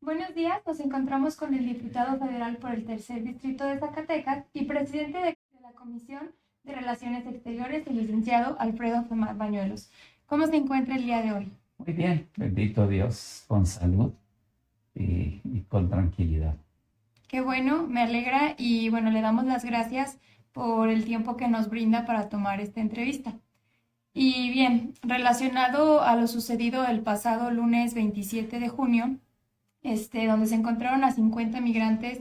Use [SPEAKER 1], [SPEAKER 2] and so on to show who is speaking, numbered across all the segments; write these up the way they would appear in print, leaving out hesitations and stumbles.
[SPEAKER 1] Buenos días, nos encontramos con el diputado federal por el tercer distrito de Zacatecas y presidente de la Comisión de Relaciones Exteriores, el licenciado Alfredo Femar Bañuelos. ¿Cómo se encuentra el día de hoy?
[SPEAKER 2] Muy bien, bendito Dios, con salud y con tranquilidad.
[SPEAKER 1] Qué bueno, me alegra y bueno, le damos las gracias por el tiempo que nos brinda para tomar esta entrevista. Y bien, relacionado a lo sucedido el pasado lunes 27 de junio, donde se encontraron a 50 migrantes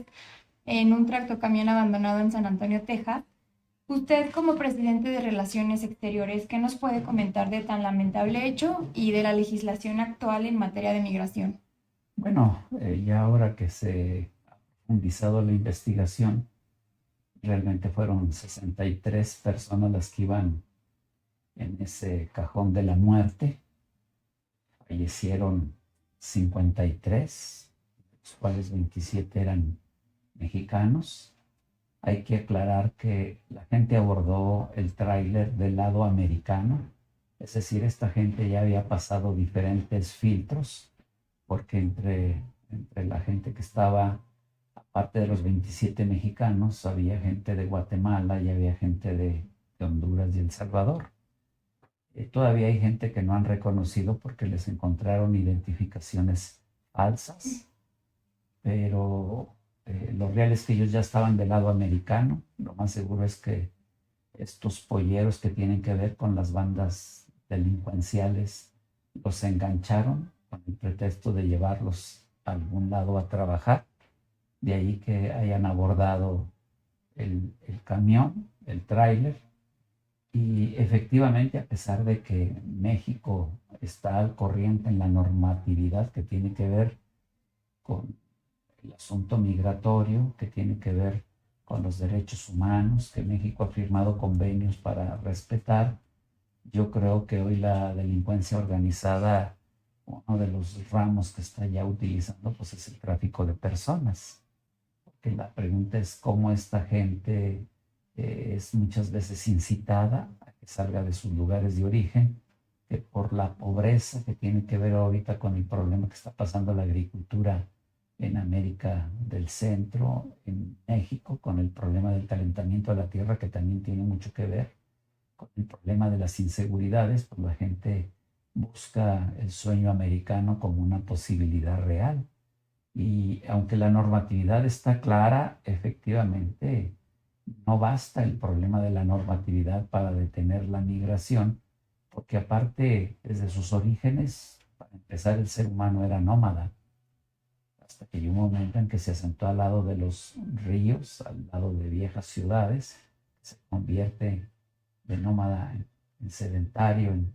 [SPEAKER 1] en un tractocamión abandonado en San Antonio, Texas. Usted, como presidente de Relaciones Exteriores, ¿qué nos puede comentar de tan lamentable hecho y de la legislación actual en materia de migración?
[SPEAKER 2] Bueno, ya ahora que se ha profundizado la investigación, realmente fueron 63 personas las que iban en ese cajón de la muerte. Fallecieron 53, de los cuales 27 eran mexicanos. Hay que aclarar que la gente abordó el tráiler del lado americano, es decir, esta gente ya había pasado diferentes filtros, porque entre la gente que estaba, aparte de los 27 mexicanos, había gente de Guatemala y había gente de Honduras y El Salvador. Todavía hay gente que no han reconocido porque les encontraron identificaciones falsas, pero lo real es que ellos ya estaban del lado americano. Lo más seguro es que estos polleros que tienen que ver con las bandas delincuenciales los engancharon con el pretexto de llevarlos a algún lado a trabajar. De ahí que hayan abordado el camión, el tráiler. Y efectivamente, a pesar de que México está al corriente en la normatividad que tiene que ver con el asunto migratorio, que tiene que ver con los derechos humanos, que México ha firmado convenios para respetar, yo creo que hoy la delincuencia organizada, uno de los ramos que está ya utilizando, pues es el tráfico de personas. Porque la pregunta es cómo esta gente es muchas veces incitada a que salga de sus lugares de origen, que por la pobreza que tiene que ver ahorita con el problema que está pasando la agricultura en América del Centro, en México, con el problema del calentamiento de la tierra, que también tiene mucho que ver con el problema de las inseguridades, pues la gente busca el sueño americano como una posibilidad real. Y aunque la normatividad está clara, efectivamente no basta el problema de la normatividad para detener la migración, porque aparte, desde sus orígenes, para empezar, el ser humano era nómada, hasta que llegó un momento en que se asentó al lado de los ríos, al lado de viejas ciudades, se convierte de nómada en sedentario, en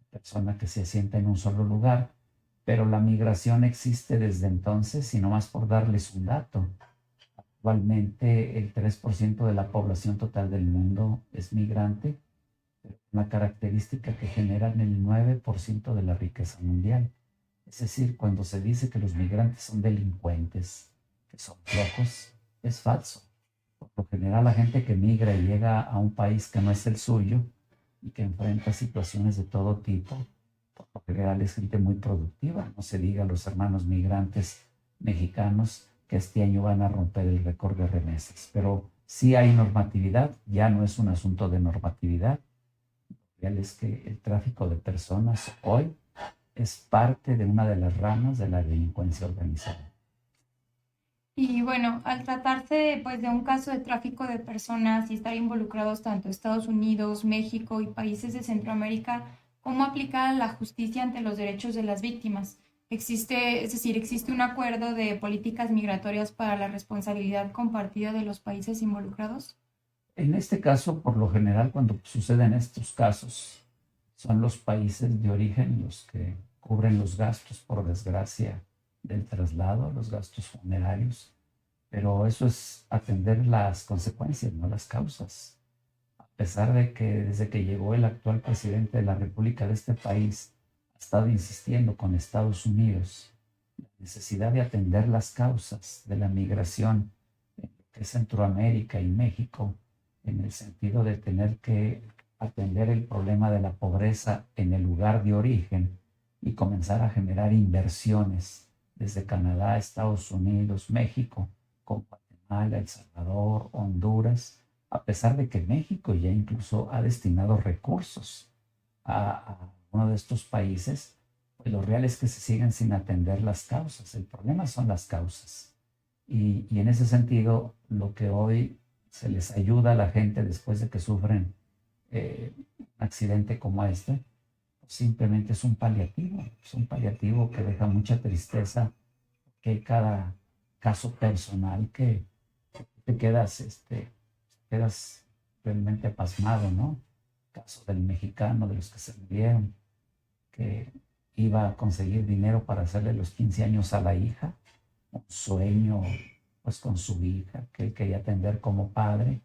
[SPEAKER 2] persona que se asienta en un solo lugar, pero la migración existe desde entonces y no más por darles un dato. Actualmente el 3% de la población total del mundo es migrante, pero una característica que generan el 9% de la riqueza mundial. Es decir, cuando se dice que los migrantes son delincuentes, que son flojos, es falso. Por lo general, la gente que migra y llega a un país que no es el suyo y que enfrenta situaciones de todo tipo, por lo general es gente muy productiva. No se diga a los hermanos migrantes mexicanos que este año van a romper el récord de remesas. Pero sí hay normatividad, ya no es un asunto de normatividad. Lo real es que el tráfico de personas hoy es parte de una de las ramas de la delincuencia organizada.
[SPEAKER 1] Y bueno, al tratarse pues de un caso de tráfico de personas y estar involucrados tanto Estados Unidos, México y países de Centroamérica, ¿cómo aplica la justicia ante los derechos de las víctimas? Existe, es decir, ¿existe un acuerdo de políticas migratorias para la responsabilidad compartida de los países involucrados?
[SPEAKER 2] En este caso, por lo general, cuando suceden estos casos, son los países de origen los que cubren los gastos, por desgracia, del traslado, los gastos funerarios, pero eso es atender las consecuencias, no las causas. A pesar de que desde que llegó el actual presidente de la República de este país ha estado insistiendo con Estados Unidos la necesidad de atender las causas de la migración en lo que es Centroamérica y México, en el sentido de tener que atender el problema de la pobreza en el lugar de origen y comenzar a generar inversiones desde Canadá, Estados Unidos, México, con Guatemala, El Salvador, Honduras, a pesar de que México ya incluso ha destinado recursos a uno de estos países, pues lo real es que se siguen sin atender las causas. El problema son las causas. Y en ese sentido, lo que hoy se les ayuda a la gente después de que sufren un accidente como este, pues simplemente es un paliativo que deja mucha tristeza, que hay cada caso personal que te quedas realmente pasmado, ¿no? Caso del mexicano, de los que se murieron, que iba a conseguir dinero para hacerle los 15 años a la hija, un sueño pues con su hija, que él quería atender como padre.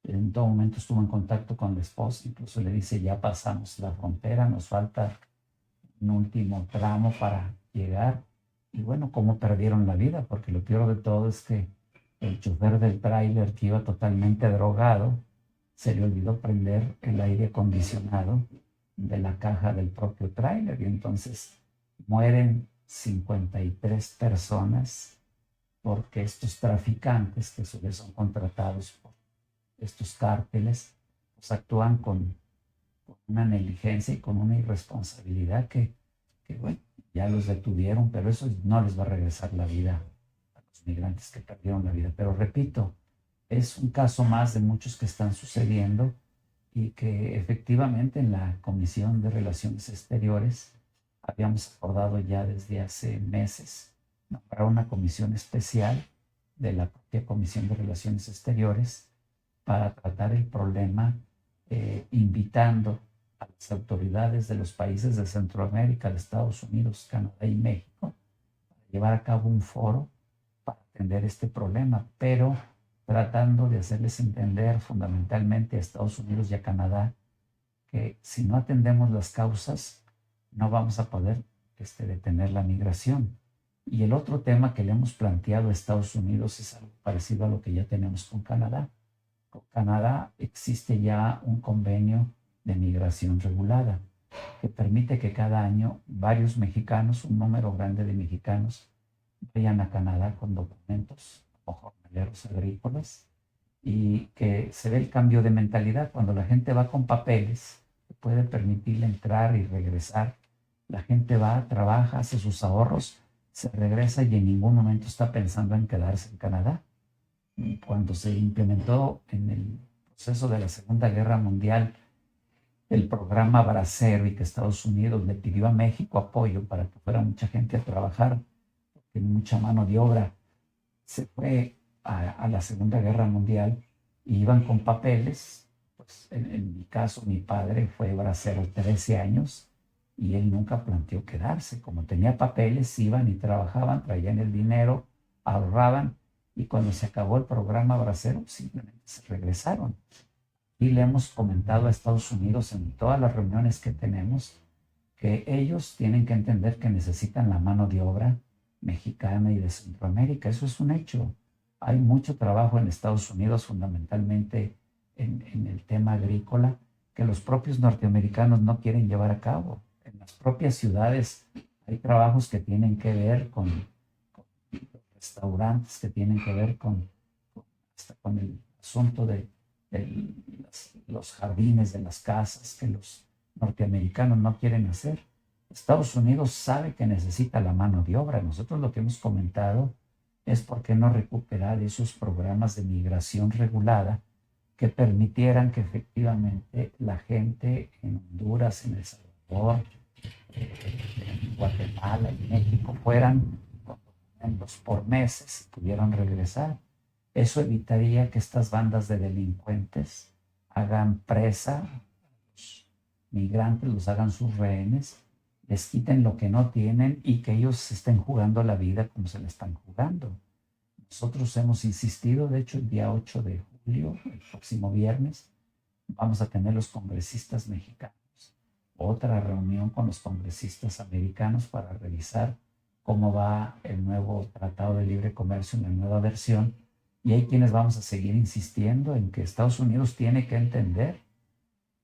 [SPEAKER 2] En todo momento estuvo en contacto con la esposa, incluso le dice, ya pasamos la frontera, nos falta un último tramo para llegar. Y bueno, cómo perdieron la vida, porque lo peor de todo es que el chofer del tráiler, que iba totalmente drogado, se le olvidó prender el aire acondicionado de la caja del propio tráiler, y entonces mueren 53 personas porque estos traficantes, que a su vez son contratados por estos cárteles, pues actúan con una negligencia y con una irresponsabilidad que, bueno, ya los detuvieron, pero eso no les va a regresar la vida a los migrantes que perdieron la vida. Pero repito, es un caso más de muchos que están sucediendo y que efectivamente en la Comisión de Relaciones Exteriores habíamos acordado ya desde hace meses nombrar una comisión especial de la propia Comisión de Relaciones Exteriores para tratar el problema, invitando a las autoridades de los países de Centroamérica, de Estados Unidos, Canadá y México, para llevar a cabo un foro para atender este problema, pero tratando de hacerles entender fundamentalmente a Estados Unidos y a Canadá que si no atendemos las causas, no vamos a poder detener la migración. Y el otro tema que le hemos planteado a Estados Unidos es algo parecido a lo que ya tenemos con Canadá. Con Canadá existe ya un convenio de migración regulada que permite que cada año varios mexicanos, un número grande de mexicanos, vayan a Canadá con documentos o jornaleros agrícolas, y que se ve el cambio de mentalidad. Cuando la gente va con papeles, puede permitirle entrar y regresar. La gente va, trabaja, hace sus ahorros, se regresa y en ningún momento está pensando en quedarse en Canadá. Cuando se implementó en el proceso de la Segunda Guerra Mundial el programa Bracero, y que Estados Unidos le pidió a México apoyo para que fuera mucha gente a trabajar, porque mucha mano de obra se fue a la Segunda Guerra Mundial y iban con papeles. Pues en mi caso, mi padre fue bracero 13 años y él nunca planteó quedarse. Como tenía papeles, iban y trabajaban, traían el dinero, ahorraban, y cuando se acabó el programa bracero, simplemente se regresaron. Y le hemos comentado a Estados Unidos en todas las reuniones que tenemos que ellos tienen que entender que necesitan la mano de obra mexicana y de Centroamérica. Eso es un hecho. Hay mucho trabajo en Estados Unidos, fundamentalmente en el tema agrícola, que los propios norteamericanos no quieren llevar a cabo. En las propias ciudades hay trabajos que tienen que ver con restaurantes, que tienen que ver hasta con el asunto de los jardines de las casas, que los norteamericanos no quieren hacer. Estados Unidos sabe que necesita la mano de obra. Nosotros lo que hemos comentado es por qué no recuperar esos programas de migración regulada que permitieran que efectivamente la gente en Honduras, en El Salvador, en Guatemala y México fueran con documentos por meses y pudieran regresar. Eso evitaría que estas bandas de delincuentes hagan presa a los migrantes, los hagan sus rehenes, les quiten lo que no tienen y que ellos estén jugando la vida como se la están jugando. Nosotros hemos insistido, de hecho, el día 8 de julio, el próximo viernes, vamos a tener los congresistas mexicanos otra reunión con los congresistas americanos para revisar cómo va el nuevo Tratado de Libre Comercio en la nueva versión. Y hay quienes vamos a seguir insistiendo en que Estados Unidos tiene que entender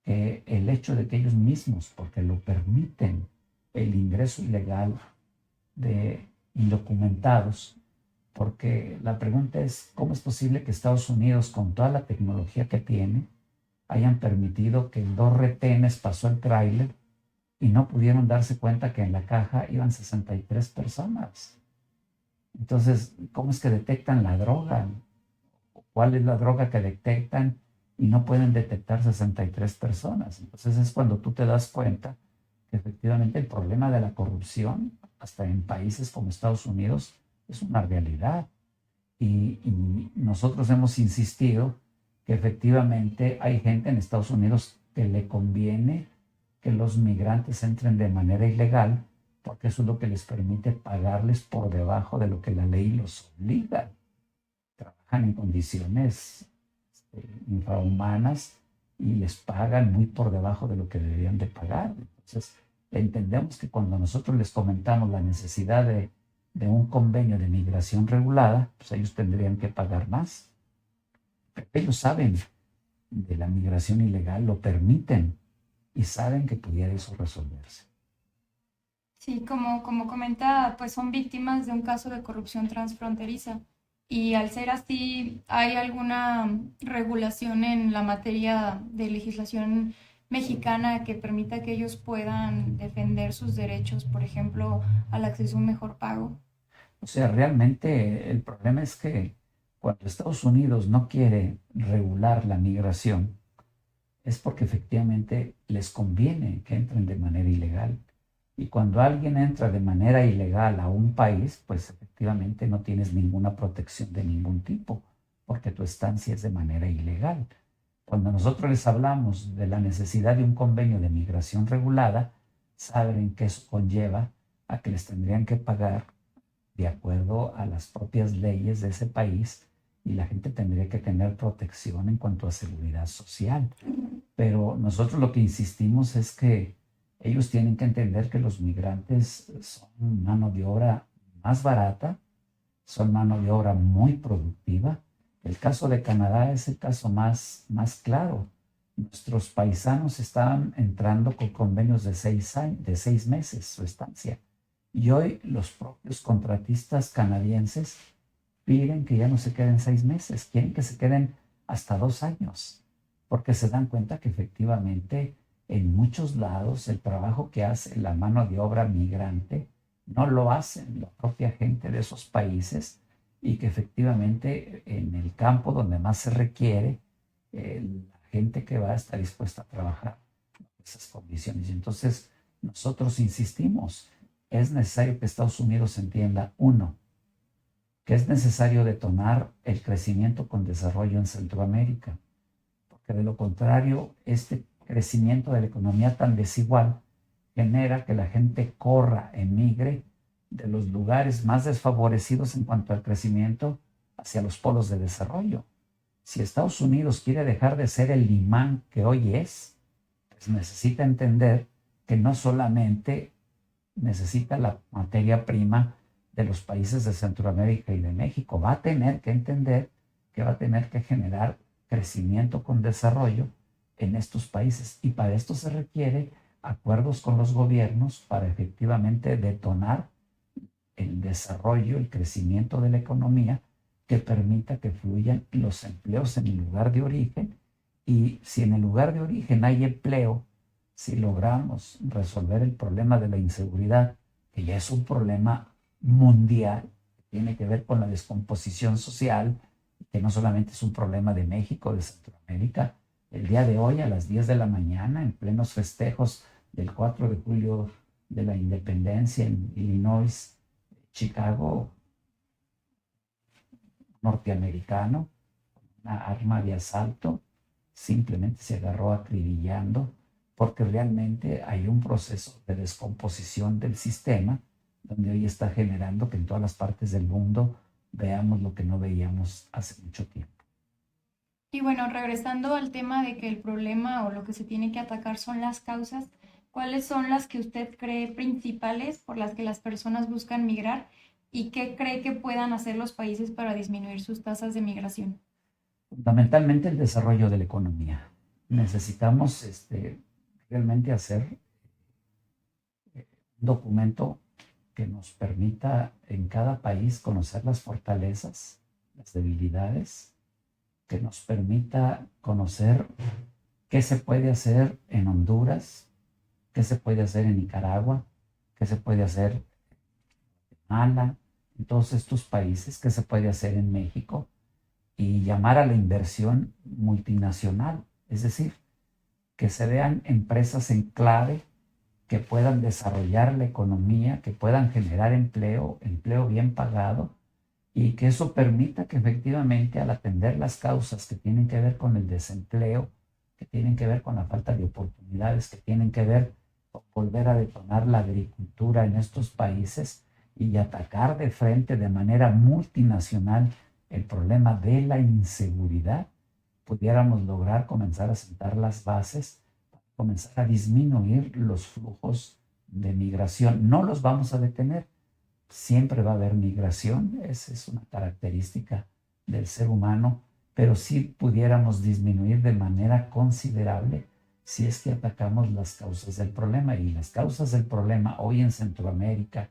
[SPEAKER 2] que el hecho de que ellos mismos, porque lo permiten, el ingreso ilegal de indocumentados, porque la pregunta es, ¿cómo es posible que Estados Unidos, con toda la tecnología que tiene, hayan permitido que en 2 retenes pasó el tráiler y no pudieron darse cuenta que en la caja iban 63 personas? Entonces, ¿cómo es que detectan la droga? ¿Cuál es la droga que detectan y no pueden detectar 63 personas? Entonces es cuando tú te das cuenta que efectivamente el problema de la corrupción, hasta en países como Estados Unidos, es una realidad. Y nosotros hemos insistido que efectivamente hay gente en Estados Unidos que le conviene que los migrantes entren de manera ilegal, porque eso es lo que les permite pagarles por debajo de lo que la ley los obliga. Trabajan en condiciones infrahumanas y les pagan muy por debajo de lo que deberían de pagar. Entonces, entendemos que cuando nosotros les comentamos la necesidad de un convenio de migración regulada, pues ellos tendrían que pagar más. Pero ellos saben de la migración ilegal, lo permiten y saben que pudiera eso resolverse.
[SPEAKER 1] Sí, como comenta, pues son víctimas de un caso de corrupción transfronteriza. Y al ser así, ¿hay alguna regulación en la materia de legislación mexicana que permita que ellos puedan defender sus derechos, por ejemplo, al acceso a un mejor pago?
[SPEAKER 2] O sea, realmente el problema es que cuando Estados Unidos no quiere regular la migración, es porque efectivamente les conviene que entren de manera ilegal. Y cuando alguien entra de manera ilegal a un país, pues efectivamente no tienes ninguna protección de ningún tipo, porque tu estancia es de manera ilegal. Cuando nosotros les hablamos de la necesidad de un convenio de migración regulada, saben que eso conlleva a que les tendrían que pagar de acuerdo a las propias leyes de ese país y la gente tendría que tener protección en cuanto a seguridad social. Pero nosotros lo que insistimos es que ellos tienen que entender que los migrantes son mano de obra más barata, son mano de obra muy productiva. El caso de Canadá es el caso más claro. Nuestros paisanos estaban entrando con convenios de 6 meses su estancia. Y hoy los propios contratistas canadienses piden que ya no se queden 6 meses, quieren que se queden hasta 2 años, porque se dan cuenta que efectivamente en muchos lados el trabajo que hace la mano de obra migrante no lo hacen la propia gente de esos países y que efectivamente en el campo donde más se requiere, la gente que va está dispuesta a trabajar en esas condiciones. Y entonces nosotros insistimos, es necesario que Estados Unidos entienda, uno, que es necesario detonar el crecimiento con desarrollo en Centroamérica, porque de lo contrario, este crecimiento de la economía tan desigual genera que la gente corra, emigre de los lugares más desfavorecidos en cuanto al crecimiento hacia los polos de desarrollo. Si Estados Unidos quiere dejar de ser el imán que hoy es, pues necesita entender que no solamente necesita la materia prima de los países de Centroamérica y de México, va a tener que entender que va a tener que generar crecimiento con desarrollo en estos países. Y para esto se requiere acuerdos con los gobiernos para efectivamente detonar el desarrollo, el crecimiento de la economía que permita que fluyan los empleos en el lugar de origen. Y si en el lugar de origen hay empleo, si logramos resolver el problema de la inseguridad, que ya es un problema mundial, que tiene que ver con la descomposición social, que no solamente es un problema de México, de Centroamérica. El día de hoy, a las 10 de la mañana, en plenos festejos del 4 de julio de la independencia en Illinois, Chicago, norteamericano, una arma de asalto, simplemente se agarró acribillando, porque realmente hay un proceso de descomposición del sistema, donde hoy está generando que en todas las partes del mundo veamos lo que no veíamos hace mucho tiempo.
[SPEAKER 1] Y bueno, regresando al tema de que el problema o lo que se tiene que atacar son las causas, ¿cuáles son las que usted cree principales por las que las personas buscan migrar y qué cree que puedan hacer los países para disminuir sus tasas de migración?
[SPEAKER 2] Fundamentalmente el desarrollo de la economía. Necesitamos realmente hacer un documento que nos permita en cada país conocer las fortalezas, las debilidades, que nos permita conocer qué se puede hacer en Honduras, qué se puede hacer en Nicaragua, qué se puede hacer en Guatemala, en todos estos países, qué se puede hacer en México, y llamar a la inversión multinacional, es decir, que se vean empresas en clave que puedan desarrollar la economía, que puedan generar empleo, empleo bien pagado, y que eso permita que efectivamente al atender las causas que tienen que ver con el desempleo, que tienen que ver con la falta de oportunidades, que tienen que ver con volver a detonar la agricultura en estos países y atacar de frente de manera multinacional el problema de la inseguridad, pudiéramos lograr comenzar a sentar las bases, comenzar a disminuir los flujos de migración. No los vamos a detener, siempre va a haber migración, esa es una característica del ser humano, pero sí pudiéramos disminuir de manera considerable si es que atacamos las causas del problema. Y las causas del problema hoy en Centroamérica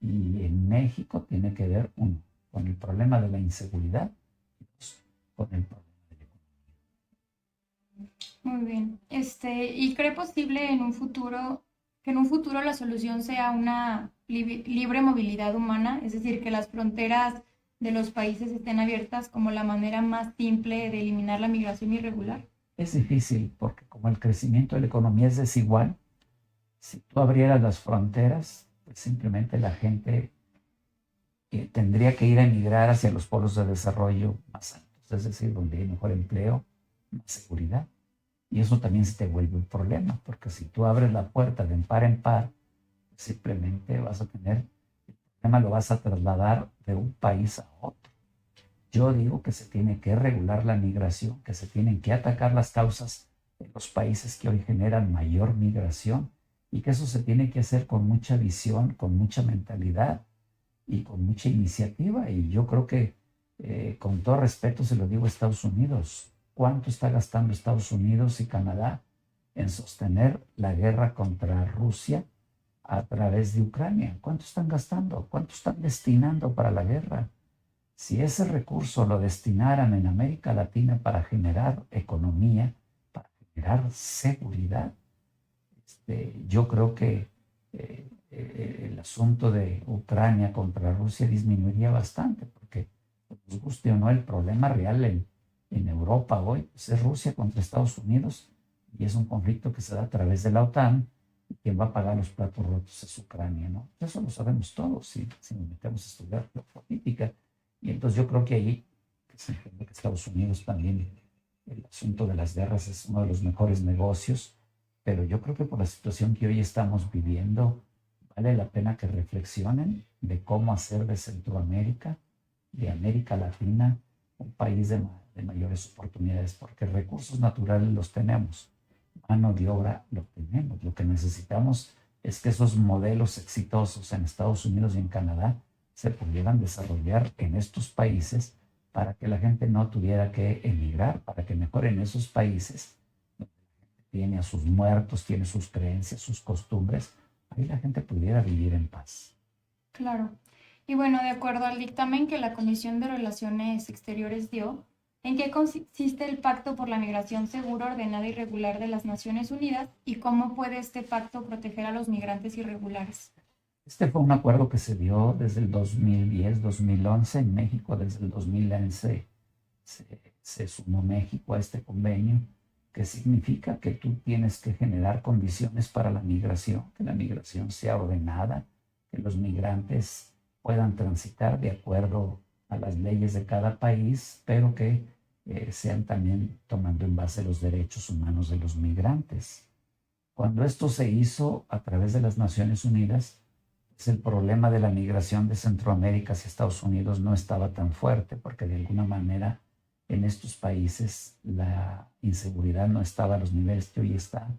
[SPEAKER 2] y en México tiene que ver, uno, con el problema de la inseguridad y dos, con el problema de la economía.
[SPEAKER 1] Muy bien. ¿Y cree posible en un futuro que en un futuro la solución sea una libre movilidad humana? Es decir, que las fronteras de los países estén abiertas como la manera más simple de eliminar la migración irregular.
[SPEAKER 2] Es difícil porque como el crecimiento de la economía es desigual, si tú abrieras las fronteras, pues simplemente la gente tendría que ir a emigrar hacia los polos de desarrollo más altos, es decir, donde hay mejor empleo, más seguridad. Y eso también se te vuelve un problema, porque si tú abres la puerta de par en par, simplemente vas a tener, el problema lo vas a trasladar de un país a otro. Yo digo que se tiene que regular la migración, que se tienen que atacar las causas de los países que hoy generan mayor migración y que eso se tiene que hacer con mucha visión, con mucha mentalidad y con mucha iniciativa. Y yo creo que, con todo respeto, se lo digo a Estados Unidos. ¿Cuánto está gastando Estados Unidos y Canadá en sostener la guerra contra Rusia a través de Ucrania? ¿Cuánto están gastando? ¿Cuánto están destinando para la guerra? Si ese recurso lo destinaran en América Latina para generar economía, para generar seguridad, yo creo que el asunto de Ucrania contra Rusia disminuiría bastante, porque nos guste o no, el problema real en Europa hoy pues es Rusia contra Estados Unidos, y es un conflicto que se da a través de la OTAN, y quien va a pagar los platos rotos es Ucrania, ¿no? Eso lo sabemos todos si nos metemos a estudiar geopolítica. Y entonces yo creo que ahí se entiende que Estados Unidos también, el asunto de las guerras es uno de los mejores negocios, pero yo creo que por la situación que hoy estamos viviendo, vale la pena que reflexionen de cómo hacer de Centroamérica, de América Latina, un país de mayores oportunidades, porque recursos naturales los tenemos, mano de obra lo tenemos. Lo que necesitamos es que esos modelos exitosos en Estados Unidos y en Canadá se pudieran desarrollar en estos países para que la gente no tuviera que emigrar, para que mejor en esos países donde la gente tiene a sus muertos, tiene sus creencias, sus costumbres, ahí la gente pudiera vivir en paz.
[SPEAKER 1] Claro. Y bueno, de acuerdo al dictamen que la Comisión de Relaciones Exteriores dio, ¿en qué consiste el Pacto por la Migración Segura, Ordenada y Regular de las Naciones Unidas y cómo puede este pacto proteger a los migrantes irregulares?
[SPEAKER 2] Este fue un acuerdo que se dio desde el 2010-2011 en México. Desde el 2011 se sumó México a este convenio, que significa que tú tienes que generar condiciones para la migración, que la migración sea ordenada, que los migrantes puedan transitar de acuerdo a las leyes de cada país, pero que sean también tomando en base los derechos humanos de los migrantes. Cuando esto se hizo a través de las Naciones Unidas, pues el problema de la migración de Centroamérica hacia Estados Unidos no estaba tan fuerte, porque de alguna manera en estos países la inseguridad no estaba a los niveles que hoy está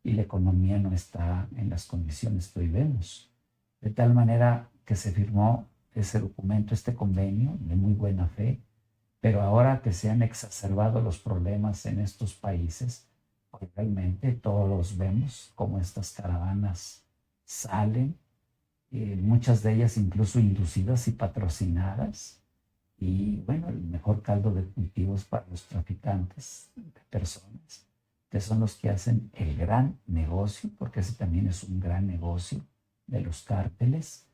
[SPEAKER 2] y la economía no está en las condiciones que hoy vemos. De tal manera que se firmó ese documento, este convenio, de muy buena fe, pero ahora que se han exacerbado los problemas en estos países, pues realmente todos vemos cómo estas caravanas salen muchas de ellas incluso inducidas y patrocinadas. Y bueno, el mejor caldo de cultivos para los traficantes de personas, que son los que hacen el gran negocio, porque ese también es un gran negocio de los cárteles.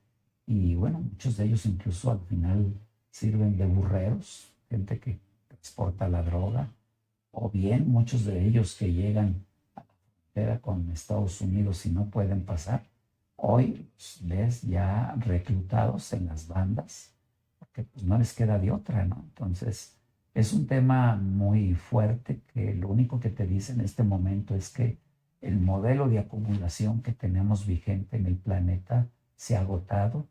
[SPEAKER 2] Y bueno, muchos de ellos incluso al final sirven de burreros, gente que transporta la droga, o bien muchos de ellos que llegan a la frontera con Estados Unidos y no pueden pasar, hoy los ves ya reclutados en las bandas, porque pues no les queda de otra, ¿no? Entonces, es un tema muy fuerte que lo único que te dice en este momento es que el modelo de acumulación que tenemos vigente en el planeta se ha agotado,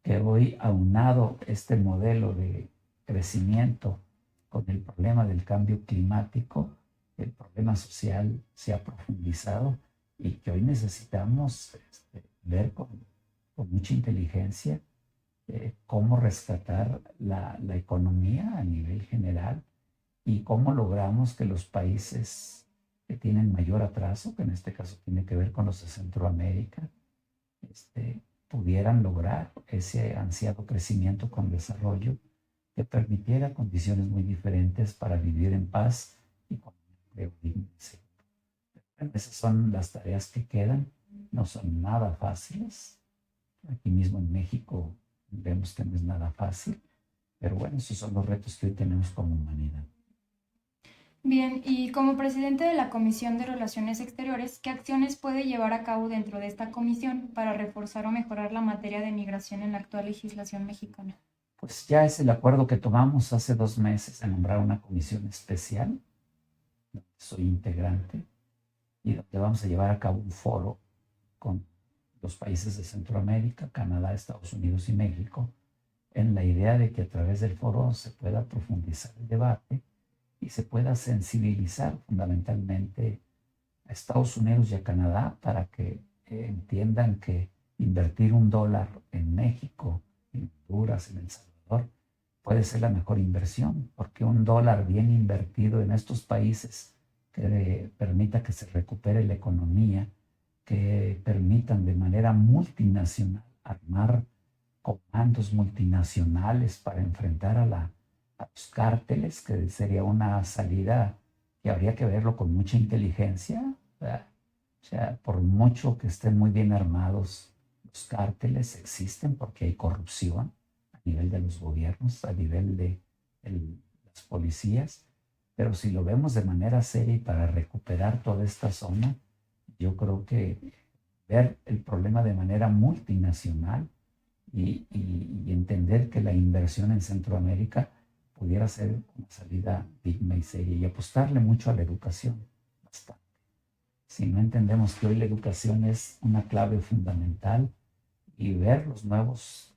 [SPEAKER 2] que hoy aunado este modelo de crecimiento con el problema del cambio climático, el problema social se ha profundizado y que hoy necesitamos ver con mucha inteligencia cómo rescatar la economía a nivel general y cómo logramos que los países que tienen mayor atraso, que en este caso tiene que ver con los de Centroamérica, pudieran lograr ese ansiado crecimiento con desarrollo que permitiera condiciones muy diferentes para vivir en paz y con un empleo digno y seguro. Bueno, esas son las tareas que quedan, no son nada fáciles. Aquí mismo en México vemos que no es nada fácil, pero bueno, esos son los retos que hoy tenemos como humanidad.
[SPEAKER 1] Bien, y como presidente de la Comisión de Relaciones Exteriores, ¿qué acciones puede llevar a cabo dentro de esta comisión para reforzar o mejorar la materia de migración en la actual legislación mexicana?
[SPEAKER 2] Pues ya es el acuerdo que tomamos hace 2 meses de nombrar una comisión especial, donde soy integrante, y donde vamos a llevar a cabo un foro con los países de Centroamérica, Canadá, Estados Unidos y México, en la idea de que a través del foro se pueda profundizar el debate y se pueda sensibilizar fundamentalmente a Estados Unidos y a Canadá para que entiendan que invertir $1 en México, en Honduras, en El Salvador, puede ser la mejor inversión, porque $1 bien invertido en estos países que permita que se recupere la economía, que permitan de manera multinacional armar comandos multinacionales para enfrentar a los cárteles, que sería una salida que habría que verlo con mucha inteligencia, ¿verdad? O sea, por mucho que estén muy bien armados, los cárteles existen porque hay corrupción a nivel de los gobiernos, a nivel de las policías, pero si lo vemos de manera seria y para recuperar toda esta zona, yo creo que ver el problema de manera multinacional y entender que la inversión en Centroamérica pudiera ser una salida digna y seria y apostarle mucho a la educación, bastante. Si no entendemos que hoy la educación es una clave fundamental y ver los nuevos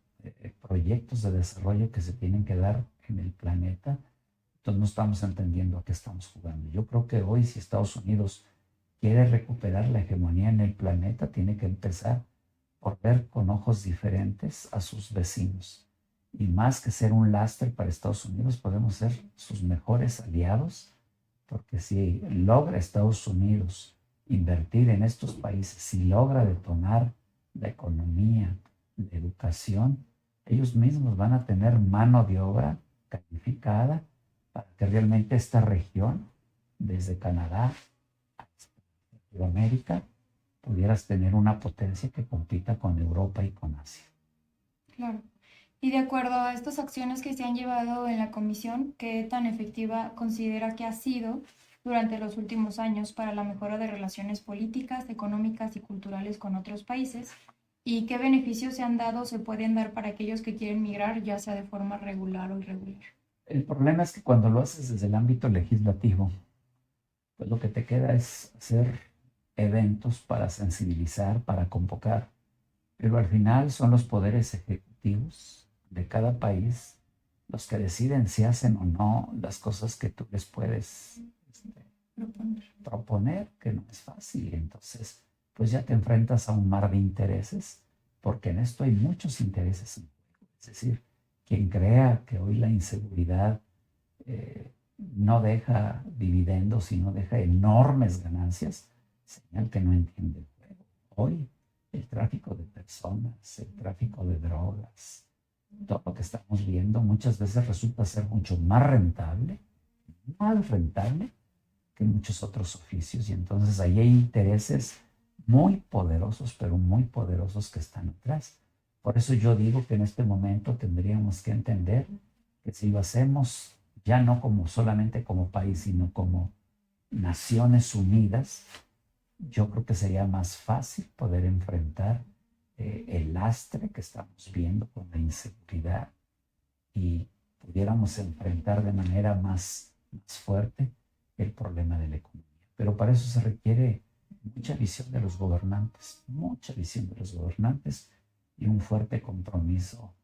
[SPEAKER 2] proyectos de desarrollo que se tienen que dar en el planeta, entonces no estamos entendiendo a qué estamos jugando. Yo creo que hoy si Estados Unidos quiere recuperar la hegemonía en el planeta, tiene que empezar por ver con ojos diferentes a sus vecinos. Y más que ser un lastre para Estados Unidos, podemos ser sus mejores aliados, porque si logra Estados Unidos invertir en estos países, si logra detonar la economía, la educación, ellos mismos van a tener mano de obra calificada para que realmente esta región, desde Canadá a Sudamérica, pudieras tener una potencia que compita con Europa y con Asia.
[SPEAKER 1] Claro. Y de acuerdo a estas acciones que se han llevado en la comisión, ¿qué tan efectiva considera que ha sido durante los últimos años para la mejora de relaciones políticas, económicas y culturales con otros países? ¿Y qué beneficios se han dado o se pueden dar para aquellos que quieren migrar, ya sea de forma regular o irregular?
[SPEAKER 2] El problema es que cuando lo haces desde el ámbito legislativo, pues lo que te queda es hacer eventos para sensibilizar, para convocar, pero al final son los poderes ejecutivos de cada país los que deciden si hacen o no las cosas que tú les puedes proponer, que no es fácil. Entonces, pues ya te enfrentas a un mar de intereses, porque en esto hay muchos intereses en juego. Es decir, quien crea que hoy la inseguridad no deja dividendos y no deja enormes ganancias, señal que no entiende el juego. Hoy el tráfico de personas, el tráfico de drogas, todo lo que estamos viendo muchas veces resulta ser mucho más rentable que muchos otros oficios. Y entonces ahí hay intereses muy poderosos, pero muy poderosos que están atrás. Por eso yo digo que en este momento tendríamos que entender que si lo hacemos ya no como solamente como país, sino como Naciones Unidas, yo creo que sería más fácil poder enfrentar el lastre que estamos viendo con la inseguridad y pudiéramos enfrentar de manera más fuerte el problema de la economía. Pero para eso se requiere mucha visión de los gobernantes, mucha visión de los gobernantes y un fuerte compromiso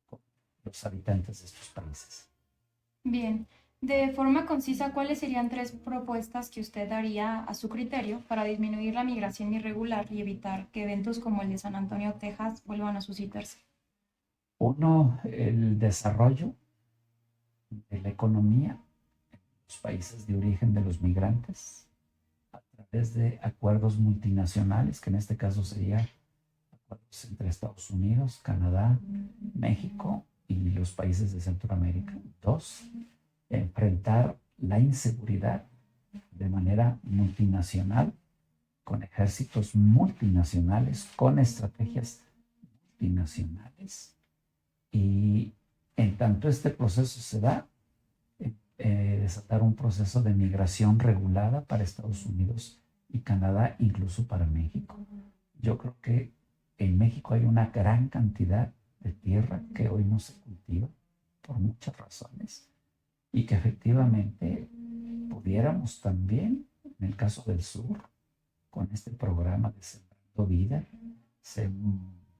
[SPEAKER 2] con los habitantes de estos países.
[SPEAKER 1] Bien, de forma concisa, ¿cuáles serían tres propuestas que usted daría a su criterio para disminuir la migración irregular y evitar que eventos como el de San Antonio, Texas, vuelvan a suscitarse?
[SPEAKER 2] Uno, el desarrollo de la economía en los países de origen de los migrantes a través de acuerdos multinacionales, que en este caso serían acuerdos entre Estados Unidos, Canadá, México y los países de Centroamérica. Dos, enfrentar la inseguridad de manera multinacional, con ejércitos multinacionales, con estrategias multinacionales. Y en tanto este proceso se da, desatar un proceso de migración regulada para Estados Unidos y Canadá, incluso para México. Yo creo que en México hay una gran cantidad de tierra que hoy no se cultiva por muchas razones y que efectivamente pudiéramos también, en el caso del sur, con este programa de Sembrando Vida, se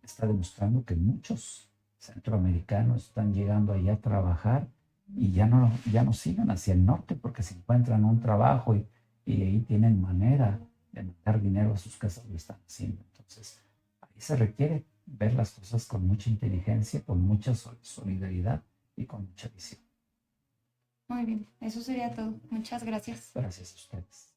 [SPEAKER 2] está demostrando que muchos centroamericanos están llegando allá a trabajar y ya no siguen hacia el norte porque se encuentran un trabajo y ahí tienen manera de mandar dinero a sus casas, lo están haciendo. Entonces, ahí se requiere ver las cosas con mucha inteligencia, con mucha solidaridad y con mucha visión.
[SPEAKER 1] Muy bien, eso sería todo. Muchas gracias.
[SPEAKER 2] Gracias a ustedes.